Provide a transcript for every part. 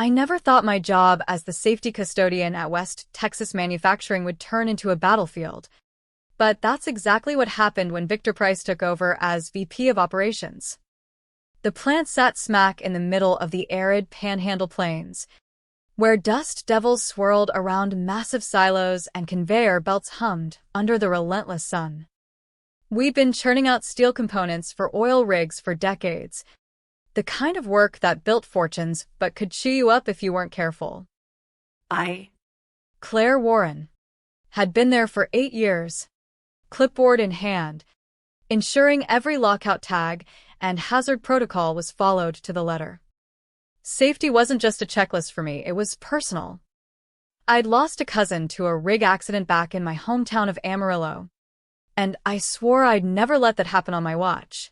I never thought my job as the safety custodian at West Texas Manufacturing would turn into a battlefield. But that's exactly what happened when Victor Price took over as VP of Operations. The plant sat smack in the middle of the arid Panhandle Plains, where dust devils swirled around massive silos and conveyor belts hummed under the relentless sun. We'd been churning out steel components for oil rigs for decades, the kind of work that built fortunes but could chew you up if you weren't careful. Claire Warren, had been there for 8 years, clipboard in hand, ensuring every lockout tag and hazard protocol was followed to the letter. Safety wasn't just a checklist for me, it was personal. I'd lost a cousin to a rig accident back in my hometown of Amarillo, and I swore I'd never let that happen on my watch.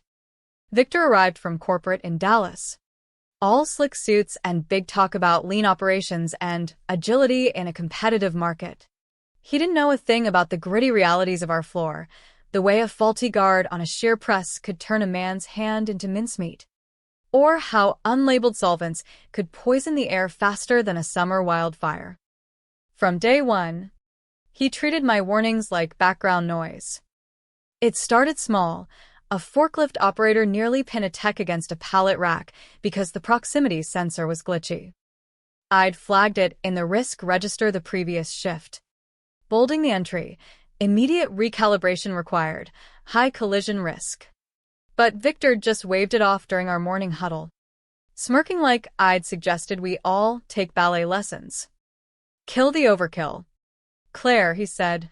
Victor arrived from corporate in Dallas. All slick suits and big talk about lean operations and agility in a competitive market. He didn't know a thing about the gritty realities of our floor, the way a faulty guard on a shear press could turn a man's hand into mincemeat, or how unlabeled solvents could poison the air faster than a summer wildfire. From day one, he treated my warnings like background noise. It started small. A forklift operator nearly pinned a tech against a pallet rack because the proximity sensor was glitchy. I'd flagged it in the risk register the previous shift, bolding the entry, immediate recalibration required, high collision risk. But Victor just waved it off during our morning huddle, smirking like I'd suggested we all take ballet lessons. Kill the overkill, Claire, he said,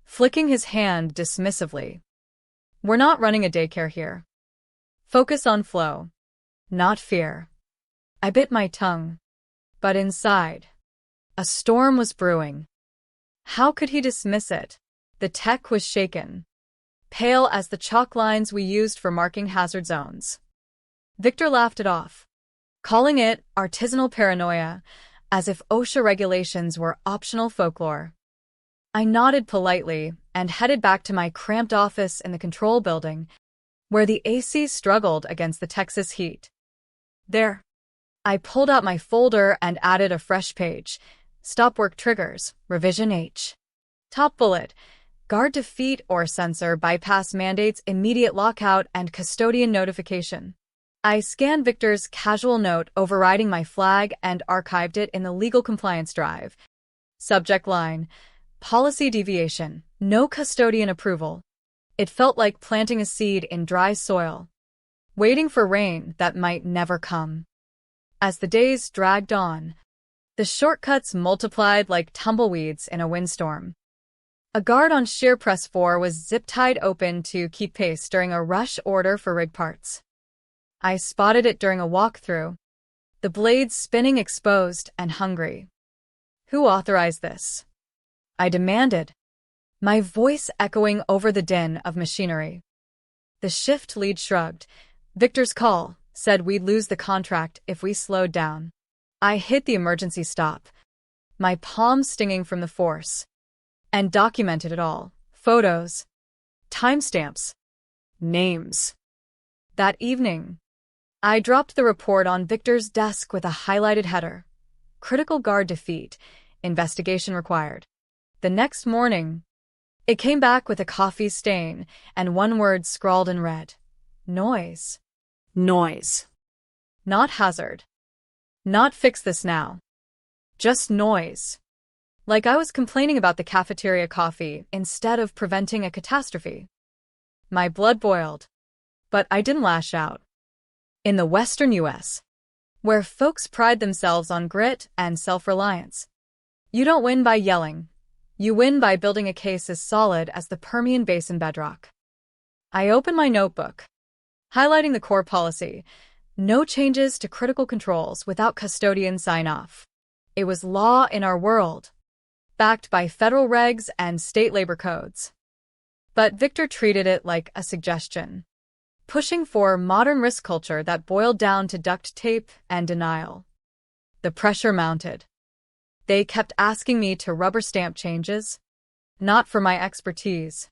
flicking his hand dismissively. We're not running a daycare here. Focus on flow, not fear. I bit my tongue, but inside, a storm was brewing. How could he dismiss it? The tech was shaken, pale as the chalk lines we used for marking hazard zones. Victor laughed it off, calling it artisanal paranoia, as if OSHA regulations were optional folklore. I nodded politely and headed back to my cramped office in the control building, where the AC struggled against the Texas heat. There, I pulled out my folder and added a fresh page. Stop work triggers, revision H. Top bullet, guard defeat or sensor bypass mandates immediate lockout and custodian notification. I scanned Victor's casual note overriding my flag and archived it in the legal compliance drive. Subject line, policy deviation, no custodian approval. It felt like planting a seed in dry soil, waiting for rain that might never come. As the days dragged on, the shortcuts multiplied like tumbleweeds in a windstorm. A guard on shear press 4 was zip-tied open to keep pace during a rush order for rig parts. I spotted it during a walkthrough, the blades spinning exposed and hungry. Who authorized this? I demanded, my voice echoing over the din of machinery. The shift lead shrugged. Victor's call said we'd lose the contract if we slowed down. I hit the emergency stop, my palms stinging from the force, and documented it all. Photos, timestamps, names. That evening, I dropped the report on Victor's desk with a highlighted header. Critical guard defeat, investigation required. The next morning, it came back with a coffee stain and one word scrawled in red. Noise. Noise. Not hazard. Not fix this now. Just noise. Like I was complaining about the cafeteria coffee instead of preventing a catastrophe. My blood boiled, but I didn't lash out. In the western U.S., where folks pride themselves on grit and self-reliance, you don't win by yelling. You win by building a case as solid as the Permian Basin bedrock. I opened my notebook, highlighting the core policy. No changes to critical controls without custodian sign-off. It was law in our world, backed by federal regs and state labor codes. But Victor treated it like a suggestion, pushing for modern risk culture that boiled down to duct tape and denial. The pressure mounted. They kept asking me to rubber stamp changes, not for my expertise,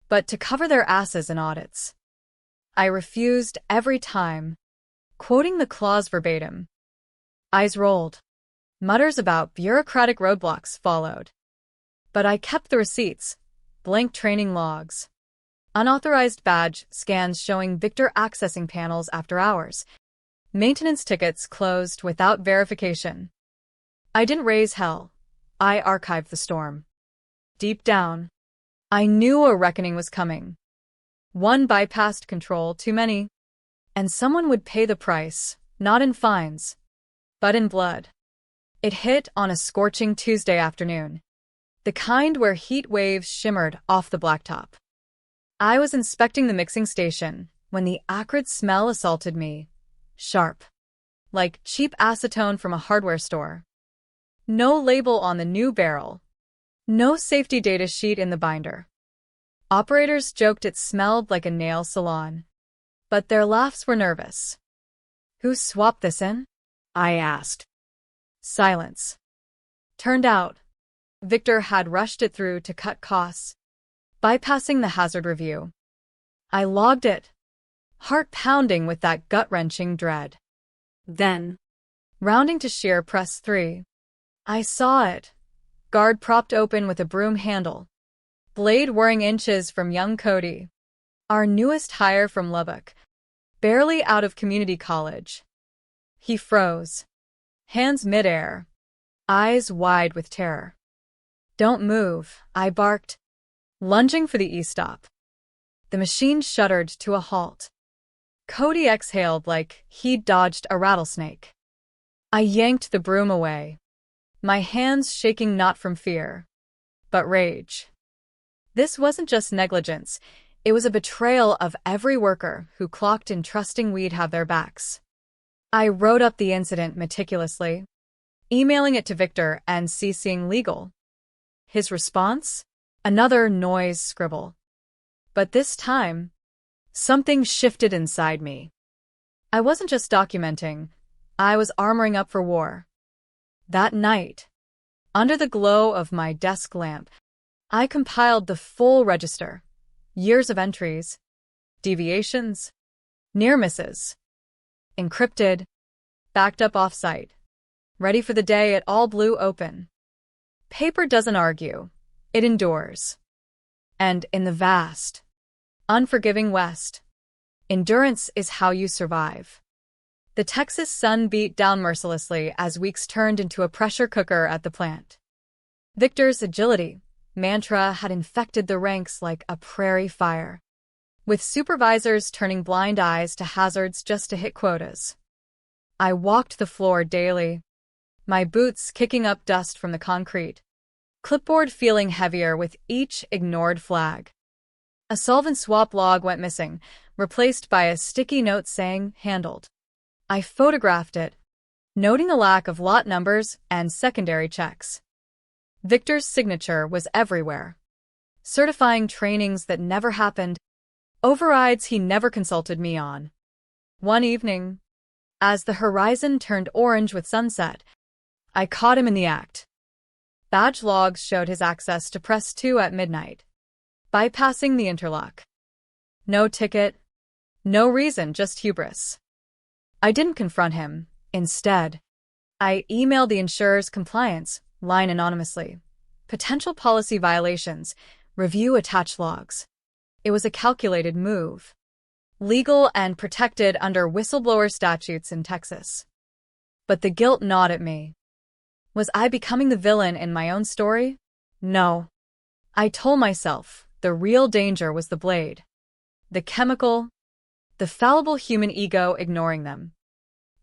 but to cover their asses in audits. I refused every time, quoting the clause verbatim. Eyes rolled. Mutters about bureaucratic roadblocks followed. But I kept the receipts, blank training logs, unauthorized badge scans showing Victor accessing panels after hours, maintenance tickets closed without verification. I didn't raise hell. I archived the storm. Deep down, I knew a reckoning was coming. One bypassed control too many, and someone would pay the price, not in fines, but in blood. It hit on a scorching Tuesday afternoon, the kind where heat waves shimmered off the blacktop. I was inspecting the mixing station when the acrid smell assaulted me, sharp, like cheap acetone from a hardware store. No label on the new barrel, no safety data sheet in the binder. Operators joked it smelled like a nail salon, but their laughs were nervous. "Who swapped this in?" I asked. Silence. Turned out, Victor had rushed it through to cut costs, bypassing the hazard review. I logged it, heart pounding with that gut-wrenching dread. Then, rounding to shear press 3, I saw it, guard propped open with a broom handle, blade whirring inches from young Cody, our newest hire from Lubbock, barely out of community college. He froze, hands midair, eyes wide with terror. "Don't move," I barked, lunging for the e-stop. The machine shuddered to a halt. Cody exhaled like he'd dodged a rattlesnake. I yanked the broom away, my hands shaking not from fear, but rage. This wasn't just negligence, it was a betrayal of every worker who clocked in trusting we'd have their backs. I wrote up the incident meticulously, emailing it to Victor and CCing legal. His response? Another noise scribble. But this time, something shifted inside me. I wasn't just documenting, I was armoring up for war. That night, under the glow of my desk lamp, I compiled the full register. Years of entries, deviations, near misses. Encrypted, backed up off-site, ready for the day it all blew open. Paper doesn't argue, it endures. And in the vast, unforgiving West, endurance is how you survive. The Texas sun beat down mercilessly as weeks turned into a pressure cooker at the plant. Victor's agility mantra had infected the ranks like a prairie fire, with supervisors turning blind eyes to hazards just to hit quotas. I walked the floor daily, my boots kicking up dust from the concrete, clipboard feeling heavier with each ignored flag. A solvent swap log went missing, replaced by a sticky note saying, "Handled." I photographed it, noting a lack of lot numbers and secondary checks. Victor's signature was everywhere, certifying trainings that never happened, overrides he never consulted me on. One evening, as the horizon turned orange with sunset, I caught him in the act. Badge logs showed his access to Press 2 at midnight, bypassing the interlock. No ticket, no reason, just hubris. I didn't confront him. Instead, I emailed the insurer's compliance line anonymously. Potential policy violations, review attached logs. It was a calculated move, legal and protected under whistleblower statutes in Texas. But the guilt gnawed at me. Was I becoming the villain in my own story? No. I told myself the real danger was the blade, the chemical, the fallible human ego ignoring them.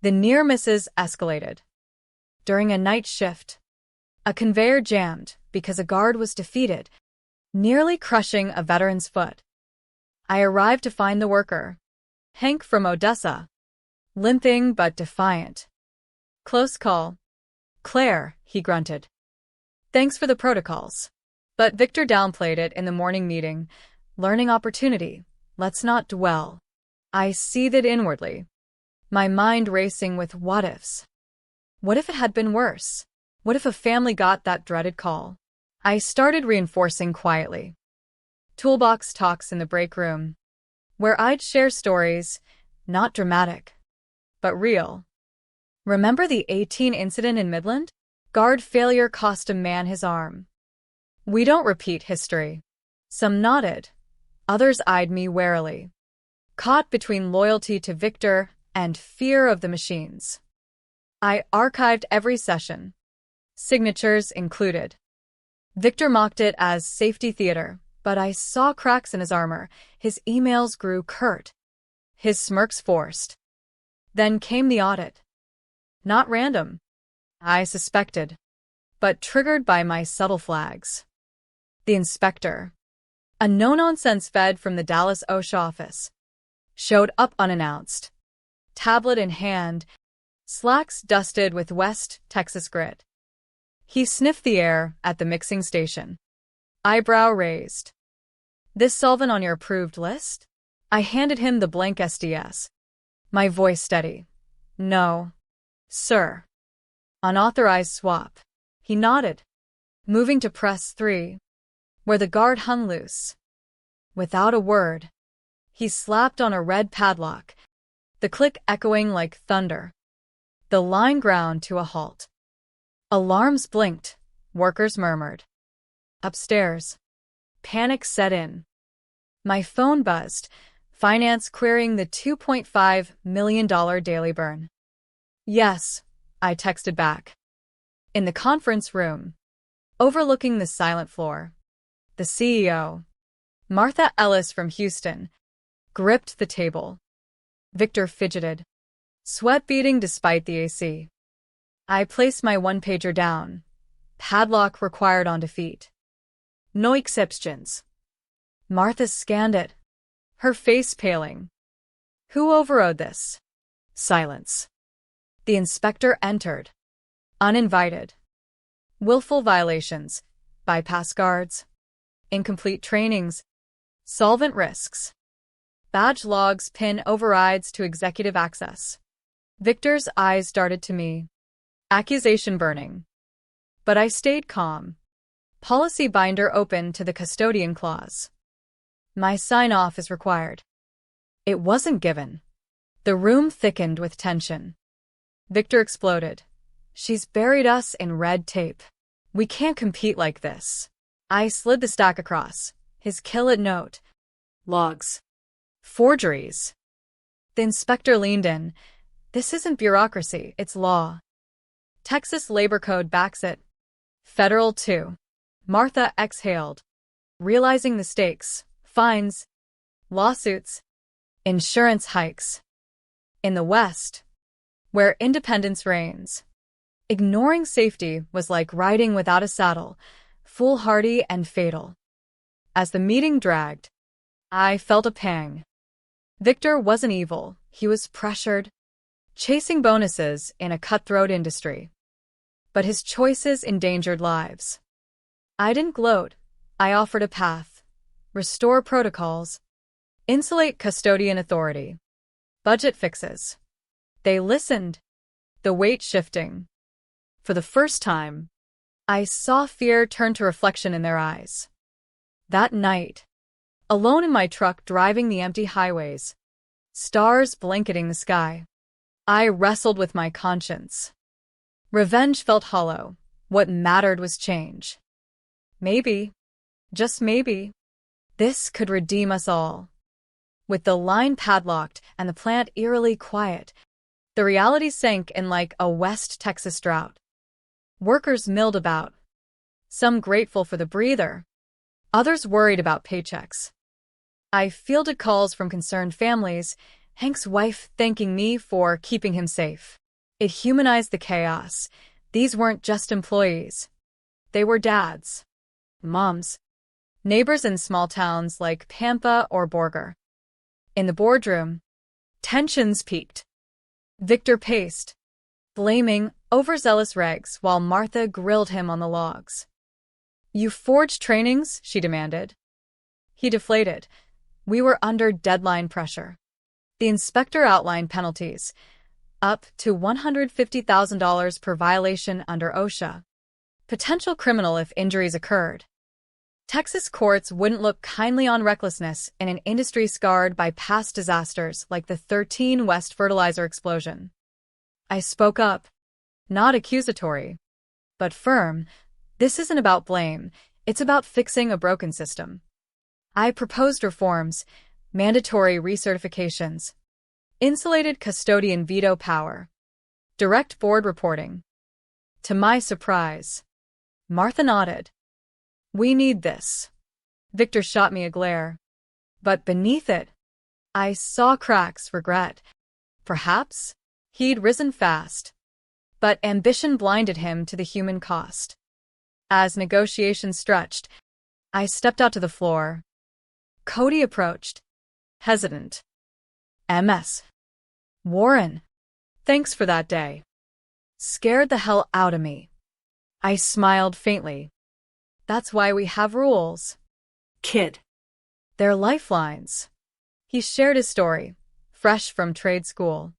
The near misses escalated. During a night shift, a conveyor jammed because a guard was defeated, nearly crushing a veteran's foot. I arrived to find the worker, Hank from Odessa, limping but defiant. "Close call. Claire," he grunted. "Thanks for the protocols." But Victor downplayed it in the morning meeting. Learning opportunity. Let's not dwell. I seethed inwardly, my mind racing with what-ifs. What if it had been worse? What if a family got that dreaded call? I started reinforcing quietly. Toolbox talks in the break room, where I'd share stories, not dramatic, but real. Remember the 18 incident in Midland? Guard failure cost a man his arm. We don't repeat history. Some nodded. Others eyed me warily, caught between loyalty to Victor and fear of the machines. I archived every session, signatures included. Victor mocked it as safety theater, but I saw cracks in his armor. His emails grew curt, his smirks forced. Then came the audit. Not random, I suspected, but triggered by my subtle flags. The inspector, a no-nonsense fed from the Dallas OSHA office, showed up unannounced, tablet in hand, slacks dusted with West Texas grit. He sniffed the air at the mixing station, eyebrow raised. This solvent on your approved list? I handed him the blank SDS, my voice steady. No, sir. Unauthorized swap. He nodded, moving to press 3, where the guard hung loose. Without a word, he slapped on a red padlock, the click echoing like thunder. The line ground to a halt. Alarms blinked, workers murmured. Upstairs, panic set in. My phone buzzed, finance querying the $2.5 million daily burn. Yes, I texted back. In the conference room, overlooking the silent floor, the CEO, Martha Ellis from Houston, gripped the table. Victor fidgeted, sweat beading despite the AC. I placed my one-pager down. Padlock required on defeat. No exceptions. Martha scanned it, her face paling. Who overrode this? Silence. The inspector entered, uninvited. Willful violations, bypass guards, incomplete trainings, solvent risks. Badge logs pin overrides to executive access. Victor's eyes darted to me. Accusation burning. But I stayed calm. Policy binder open to the custodian clause. My sign-off is required. It wasn't given. The room thickened with tension. Victor exploded. She's buried us in red tape. We can't compete like this. I slid the stack across, his kill-it note. Logs. Forgeries. The inspector leaned in. This isn't bureaucracy, it's law. Texas Labor Code backs it. Federal too. Martha exhaled, realizing the stakes. Fines, lawsuits, insurance hikes. In the West, where independence reigns, ignoring safety was like riding without a saddle, foolhardy and fatal. As the meeting dragged, I felt a pang. Victor wasn't evil, he was pressured, chasing bonuses in a cutthroat industry. But his choices endangered lives. I didn't gloat, I offered a path. Restore protocols. Insulate custodian authority. Budget fixes. They listened, the weight shifting. For the first time, I saw fear turn to reflection in their eyes. That night, alone in my truck driving the empty highways, stars blanketing the sky, I wrestled with my conscience. Revenge felt hollow. What mattered was change. Maybe, just maybe, this could redeem us all. With the line padlocked and the plant eerily quiet, the reality sank in like a West Texas drought. Workers milled about, some grateful for the breather, others worried about paychecks. I fielded calls from concerned families, Hank's wife thanking me for keeping him safe. It humanized the chaos. These weren't just employees. They were dads, moms, neighbors in small towns like Pampa or Borger. In the boardroom, tensions peaked. Victor paced, blaming overzealous regs while Martha grilled him on the logs. You forged trainings, she demanded. He deflated. We were under deadline pressure. The inspector outlined penalties, up to $150,000 per violation under OSHA. Potential criminal if injuries occurred. Texas courts wouldn't look kindly on recklessness in an industry scarred by past disasters like the 13 West fertilizer explosion. I spoke up, not accusatory, but firm. This isn't about blame, it's about fixing a broken system. I proposed reforms, mandatory recertifications, insulated custodian veto power, direct board reporting. To my surprise, Martha nodded. We need this. Victor shot me a glare. But beneath it, I saw cracks, regret. Perhaps he'd risen fast, but ambition blinded him to the human cost. As negotiations stretched, I stepped out to the floor. Cody approached, hesitant. MS. Warren, thanks for that day. Scared the hell out of me. I smiled faintly. That's why we have rules. Kid. They're lifelines. He shared his story, fresh from trade school,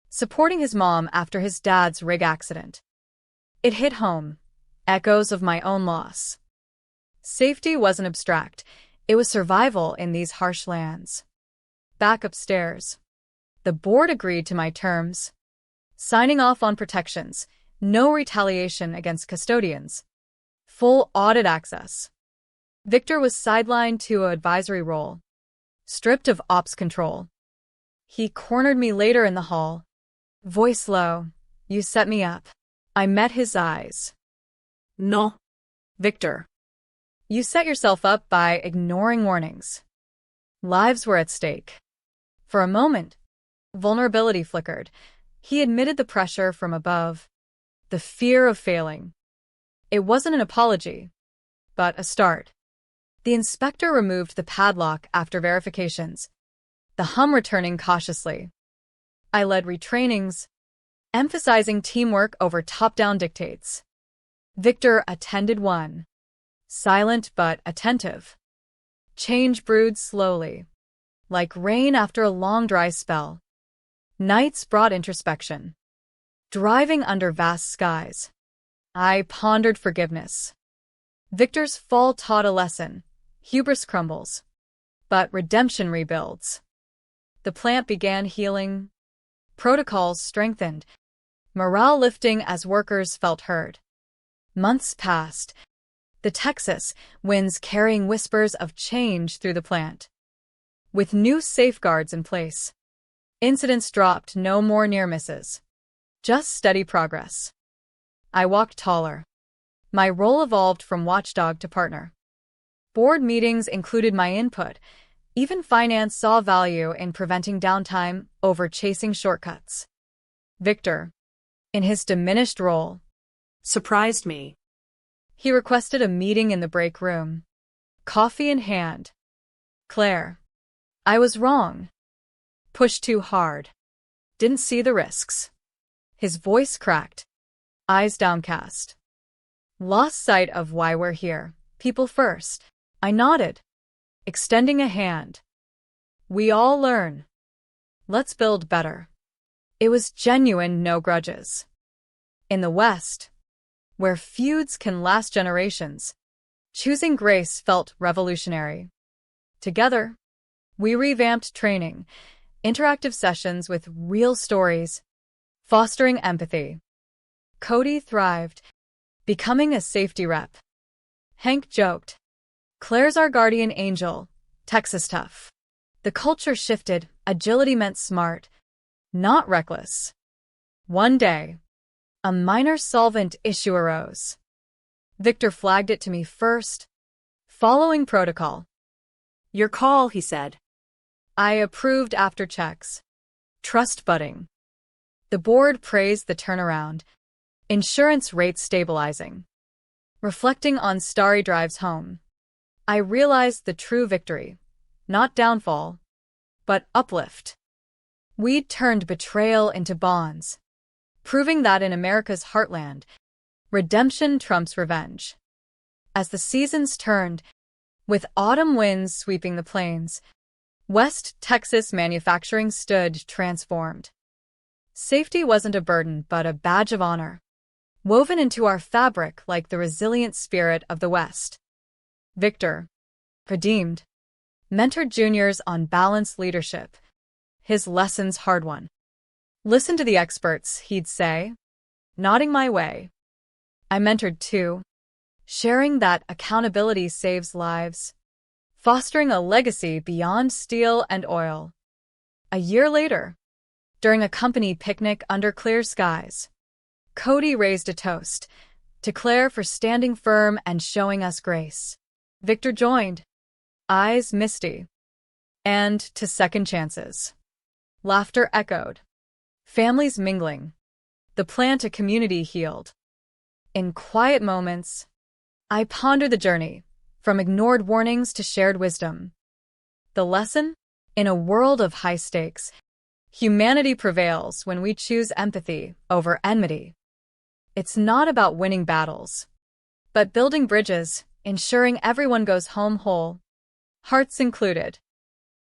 supporting his mom after his dad's rig accident. It hit home, echoes of my own loss. Safety wasn't abstract, it was survival in these harsh lands. Back upstairs, the board agreed to my terms, signing off on protections, no retaliation against custodians, full audit access. Victor was sidelined to an advisory role, stripped of ops control. He cornered me later in the hall, voice low. You set me up. I met his eyes. No. Victor. You set yourself up by ignoring warnings. Lives were at stake. For a moment, vulnerability flickered. He admitted the pressure from above, the fear of failing. It wasn't an apology, but a start. The inspector removed the padlock after verifications, the hum returning cautiously. I led retrainings, emphasizing teamwork over top-down dictates. Victor attended one, silent but attentive. Change brewed slowly, like rain after a long dry spell. Nights brought introspection. Driving under vast skies, I pondered forgiveness. Victor's fall taught a lesson. Hubris crumbles, but redemption rebuilds. The plant began healing, protocols strengthened, morale lifting as workers felt heard. Months passed, the Texas winds carrying whispers of change through the plant. With new safeguards in place, incidents dropped, no more near misses, just steady progress. I walked taller. My role evolved from watchdog to partner. Board meetings included my input. Even finance saw value in preventing downtime over chasing shortcuts. Victor, in his diminished role, Surprised me. he requested a meeting in the break room, coffee in hand. Claire, I was wrong. Pushed too hard. Didn't see the risks. His voice cracked, eyes downcast. Lost sight of why we're here. People first. I nodded, extending a hand. We all learn. Let's build better. It was genuine, no grudges. In the West, where feuds can last generations, choosing grace felt revolutionary. Together, we revamped training, interactive sessions with real stories, fostering empathy. Cody thrived, becoming a safety rep. Hank joked, Claire's our guardian angel, Texas tough. The culture shifted, agility meant smart, not reckless. One day, a minor solvent issue arose. Victor flagged it to me first, following protocol. Your call, he said. I approved after checks. Trust budding. The board praised the turnaround, insurance rates stabilizing. Reflecting on starry drives home, I realized the true victory, not downfall, but uplift. We'd turned betrayal into bonds, proving that in America's heartland, redemption trumps revenge. As the seasons turned, with autumn winds sweeping the plains, West Texas manufacturing stood transformed. Safety wasn't a burden but a badge of honor, woven into our fabric like the resilient spirit of the West. Victor, redeemed, mentored juniors on balanced leadership, his lessons hard-won. Listen to the experts, he'd say, nodding my way. I mentored too, sharing that accountability saves lives, fostering a legacy beyond steel and oil. A year later, during a company picnic under clear skies, Cody raised a toast to Claire for standing firm and showing us grace. Victor joined, eyes misty, and to second chances. Laughter echoed, families mingling, the plant a community healed. In quiet moments, I ponder the journey, from ignored warnings to shared wisdom. The lesson? In a world of high stakes, humanity prevails when we choose empathy over enmity. It's not about winning battles, but building bridges, ensuring everyone goes home whole, hearts included.